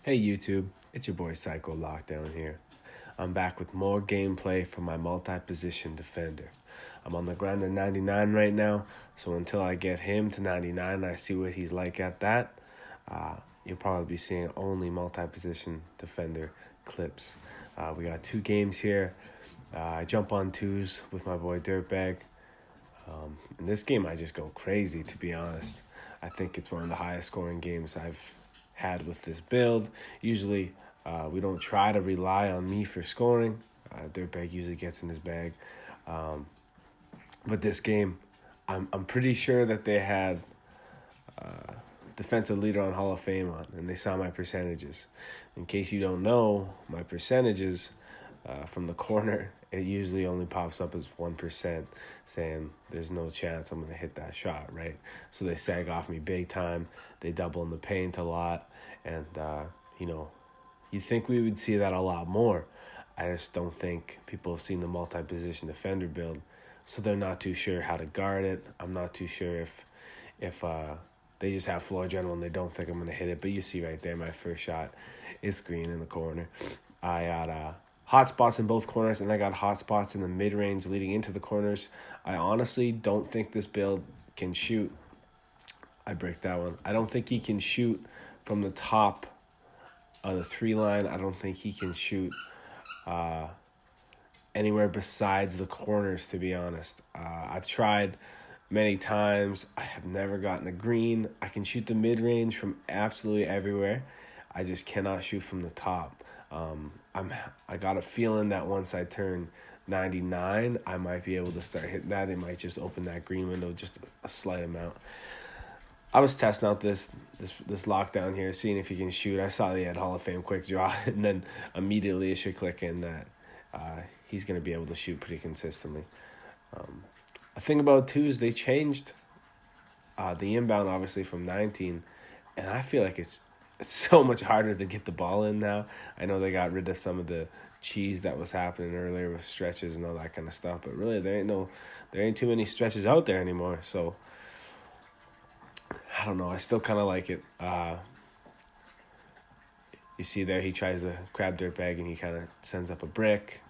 Hey YouTube, it's your boy Psycho Lockdown here. I'm back with more gameplay from my multi-position defender. I'm on the ground at 99 right now, so until I get him to 99 and I see what he's like at that, you'll probably be seeing only multi-position defender clips. We got 2 games here. I jump on twos with my boy Dirtbag. In this game, I just go crazy, to be honest. I think it's one of the highest scoring games I've had with this build. Usually, we don't try to rely on me for scoring. Dirtbag usually gets in his bag. But this game, I'm pretty sure that they had defensive leader on Hall of Fame on, and they saw my percentages. In case you don't know, my percentages from the corner, it usually only pops up as 1%, saying there's no chance I'm going to hit that shot, right? So they sag off me big time. They double in the paint a lot. And, you think we would see that a lot more. I just don't think people have seen the multi-position defender build, so they're not too sure how to guard it. I'm not too sure if they just have floor general and they don't think I'm going to hit it. But you see right there, my first shot is green in the corner. I got hot spots in both corners, and I got hot spots in the mid-range leading into the corners. I honestly don't think this build can shoot. I break that one. I don't think he can shoot from the top of the 3 line. I don't think he can shoot anywhere besides the corners, to be honest. I've tried many times. I have never gotten a green. I can shoot the mid-range from absolutely everywhere. I just cannot shoot from the top. I got a feeling that once I turn 99, I might be able to start hitting that. It might just open that green window just a slight amount. I was testing out this lockdown here, seeing if he can shoot. I saw he had Hall of Fame quick draw, and then immediately it should click in that he's going to be able to shoot pretty consistently. The thing about twos, they changed the inbound, obviously, from 19, and I feel like it's so much harder to get the ball in now. I know they got rid of some of the cheese that was happening earlier with stretches and all that kind of stuff, but really there ain't too many stretches out there anymore. So I don't know. I still kind of like it. You see there, he tries to grab Dirtbag and he kind of sends up a brick,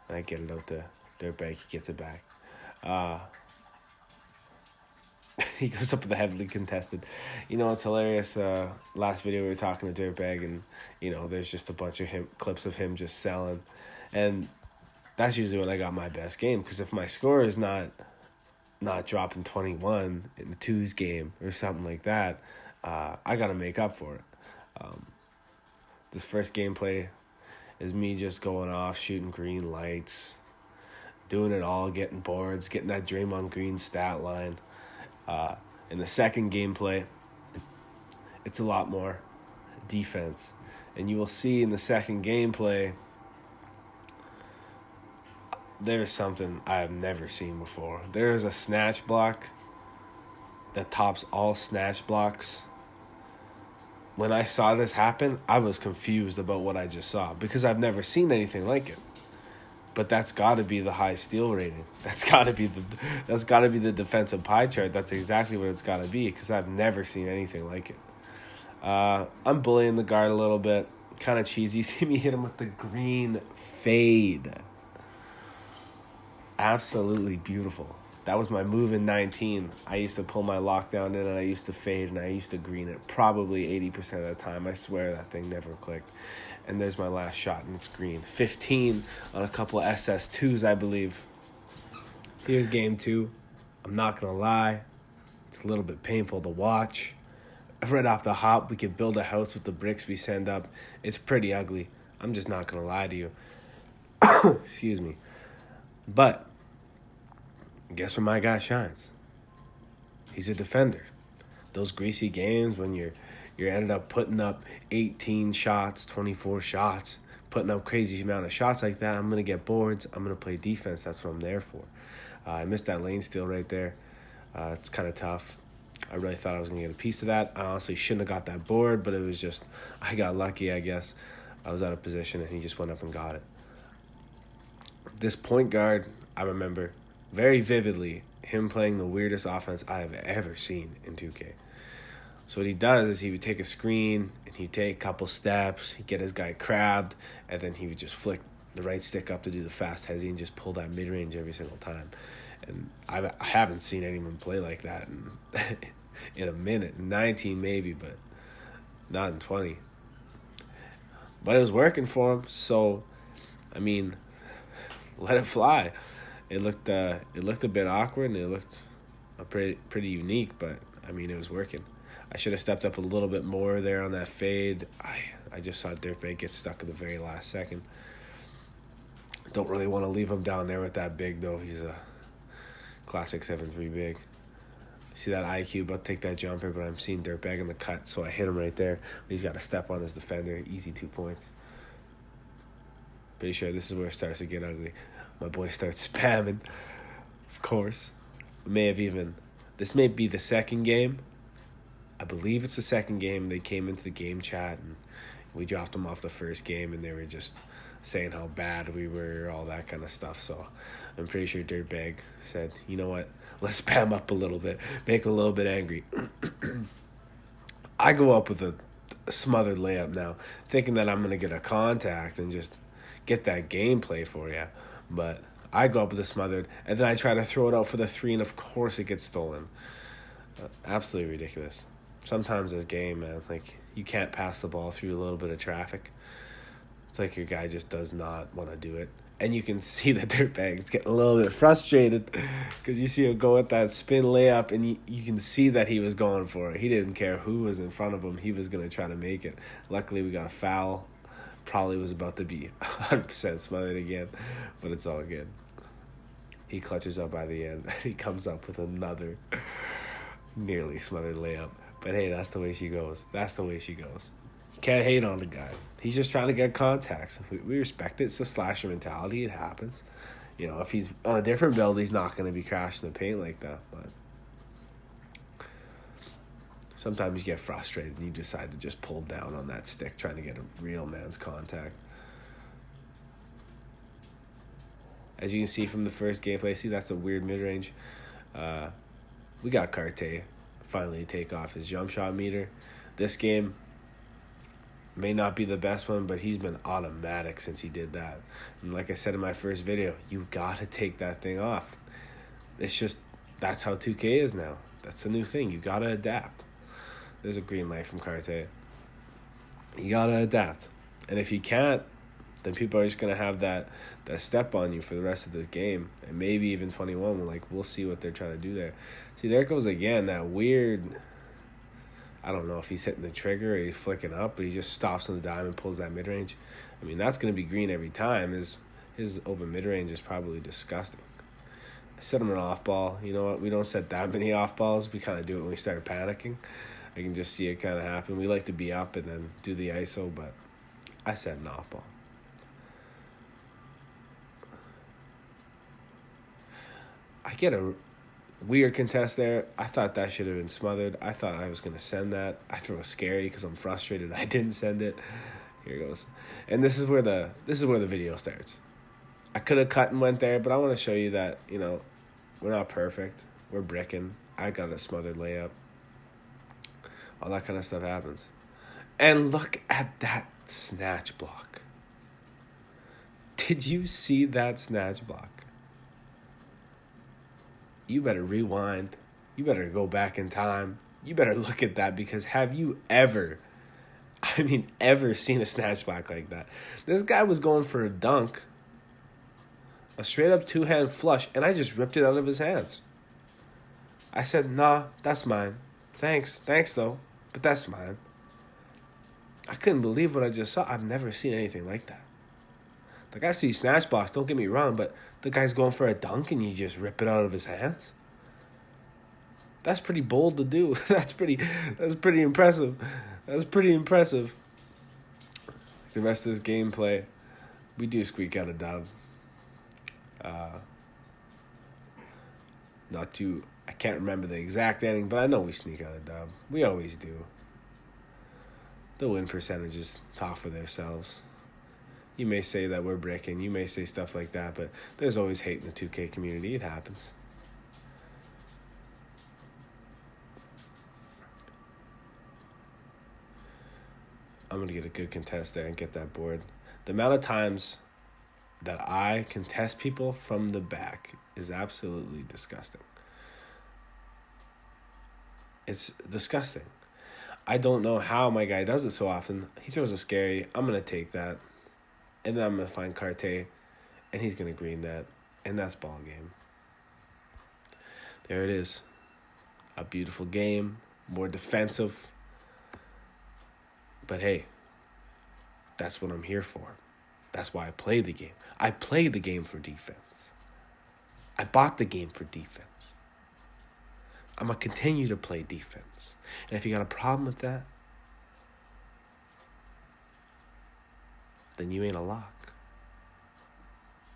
and I get it out to Dirtbag. He gets it back. He goes up with the heavily contested. It's hilarious. Last video we were talking to Dirtbag, and there's just a bunch of clips of him just selling, and that's usually when I got my best game. Because if my score is not dropping 21 in the twos game or something like that, I gotta make up for it. This first gameplay is me just going off, shooting green lights, doing it all, getting boards, getting that Draymond Green stat line. In the second gameplay, it's a lot more defense. And you will see in the second gameplay, there's something I have never seen before. There is a snatch block that tops all snatch blocks. When I saw this happen, I was confused about what I just saw because I've never seen anything like it. But that's got to be the high steal rating. That's got to be the defensive pie chart. That's exactly what it's got to be because I've never seen anything like it. I'm bullying the guard a little bit, kind of cheesy. See me hit him with the green fade. Absolutely beautiful. That was my move in 19. I used to pull my lockdown in, and I used to fade, and I used to green it probably 80% of the time. I swear that thing never clicked. And there's my last shot, and it's green. 15 on a couple of SS2s, I believe. Here's game 2. I'm not going to lie. It's a little bit painful to watch. Right off the hop, we could build a house with the bricks we send up. It's pretty ugly. I'm just not going to lie to you. Excuse me. But guess where my guy shines? He's a defender. Those greasy games when you're ended up putting up 18 shots, 24 shots, putting up crazy amount of shots like that, I'm going to get boards. I'm going to play defense. That's what I'm there for. I missed that lane steal right there. It's kind of tough. I really thought I was going to get a piece of that. I honestly shouldn't have got that board, but it was just, I got lucky, I guess. I was out of position, and he just went up and got it. This point guard, I remember very vividly him playing the weirdest offense I have ever seen in 2K. So what he does is he would take a screen and he'd take a couple steps, he'd get his guy crabbed, and then he would just flick the right stick up to do the fast hezzy and just pull that mid-range every single time. And I haven't seen anyone play like that in a minute. In 19 maybe, but not in 20. But it was working for him, so, I mean, let it fly. It looked a bit awkward, and it looked pretty unique, but, I mean, it was working. I should have stepped up a little bit more there on that fade. I just saw Dirtbag get stuck at the very last second. Don't really want to leave him down there with that big, though. He's a classic 7'3" big. See that IQ about to take that jumper, but I'm seeing Dirtbag in the cut, so I hit him right there. He's got to step on his defender. Easy 2 points. Pretty sure this is where it starts to get ugly. My boy starts spamming. Of course. This may be the second game. I believe it's the second game. They came into the game chat, and we dropped them off the first game, and they were just saying how bad we were, all that kind of stuff. So I'm pretty sure Dirtbag said, you know what, let's spam up a little bit, make him a little bit angry. I go up with a smothered layup now, thinking that I'm going to get a contact and just get that gameplay for you. But I go up with a smothered, and then I try to throw it out for the 3, and of course it gets stolen. Absolutely ridiculous. Sometimes this game, man, like, you can't pass the ball through a little bit of traffic. It's like your guy just does not want to do it. And you can see the Dirtbag's getting a little bit frustrated because you see him go with that spin layup, and you can see that he was going for it. He didn't care who was in front of him. He was going to try to make it. Luckily, we got a foul. Probably was about to be 100% smothered again, but it's all good. He clutches up by the end. He comes up with another nearly smothered layup. But hey, that's the way she goes. That's the way she goes. Can't hate on the guy. He's just trying to get contacts. We respect it. It's a slasher mentality. It happens. You know, if he's on a different build, he's not going to be crashing the paint like that. But sometimes you get frustrated and you decide to just pull down on that stick trying to get a real man's contact. As you can see from the first gameplay, see that's a weird mid-range. We got Cartier finally take off his jump shot meter. This game may not be the best one, but he's been automatic since he did that. And like I said in my first video, you got to take that thing off. It's just, that's how 2K is now. That's the new thing. You got to adapt. There's a green light from Cartier. You got to adapt. And if you can't, then people are just going to have that step on you for the rest of this game. And maybe even 21, we'll see what they're trying to do there. See, there it goes again, that weird, I don't know if he's hitting the trigger or he's flicking up, but he just stops on the dime and pulls that mid-range. I mean, that's going to be green every time. His open mid-range is probably disgusting. I set him an off-ball. You know what? We don't set that many off-balls. We kind of do it when we start panicking. I can just see it kind of happen. We like to be up and then do the ISO, but I set an off-ball. I get a weird contest there. I thought that should have been smothered. I thought I was going to send that. I throw a scary because I'm frustrated. I didn't send it. Here goes. And this is where the video starts. I could have cut and went there, but I want to show you that, you know, we're not perfect. We're bricking. I got a smothered layup. All that kind of stuff happens. And look at that snatch block. Did you see that snatch block? You better rewind. You better go back in time. You better look at that, because have you ever seen a snatch block like that? This guy was going for a dunk, a straight up 2-hand flush, and I just ripped it out of his hands. I said, nah, that's mine. Thanks though, but that's mine. I couldn't believe what I just saw. I've never seen anything like that. Like, I've seen snatch blocks, don't get me wrong, but the guy's going for a dunk and you just rip it out of his hands? That's pretty bold to do. That's pretty impressive. That's pretty impressive. The rest of this gameplay, we do squeak out a dub. I can't remember the exact ending, but I know we sneak out a dub. We always do. The win percentages talk for themselves. You may say that we're bricking. You may say stuff like that, but there's always hate in the 2K community. It happens. I'm going to get a good contest there and get that board. The amount of times that I contest people from the back is absolutely disgusting. It's disgusting. I don't know how my guy does it so often. He throws a scary. I'm going to take that. And then I'm going to find Carte. And he's going to green that. And that's ball game. There it is. A beautiful game. More defensive. But hey, that's what I'm here for. That's why I play the game. I play the game for defense. I bought the game for defense. I'm going to continue to play defense. And if you got a problem with that, then you ain't a lock.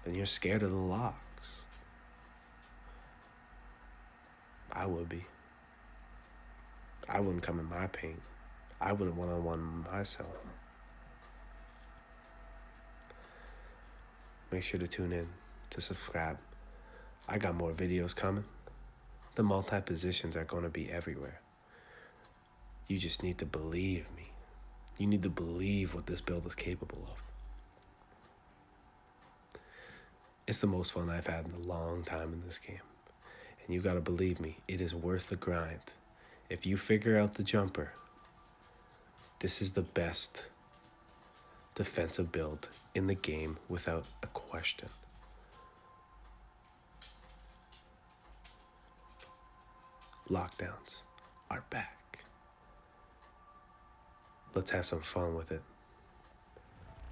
Then you're scared of the locks. I would be. I wouldn't come in my paint. I wouldn't one-on-one myself. Make sure to tune in, to subscribe. I got more videos coming. The multi-positions are going to be everywhere. You just need to believe me. You need to believe what this build is capable of. It's the most fun I've had in a long time in this game. And you got to believe me, it is worth the grind. If you figure out the jumper, this is the best defensive build in the game without a question. Lockdowns are back. Let's have some fun with it.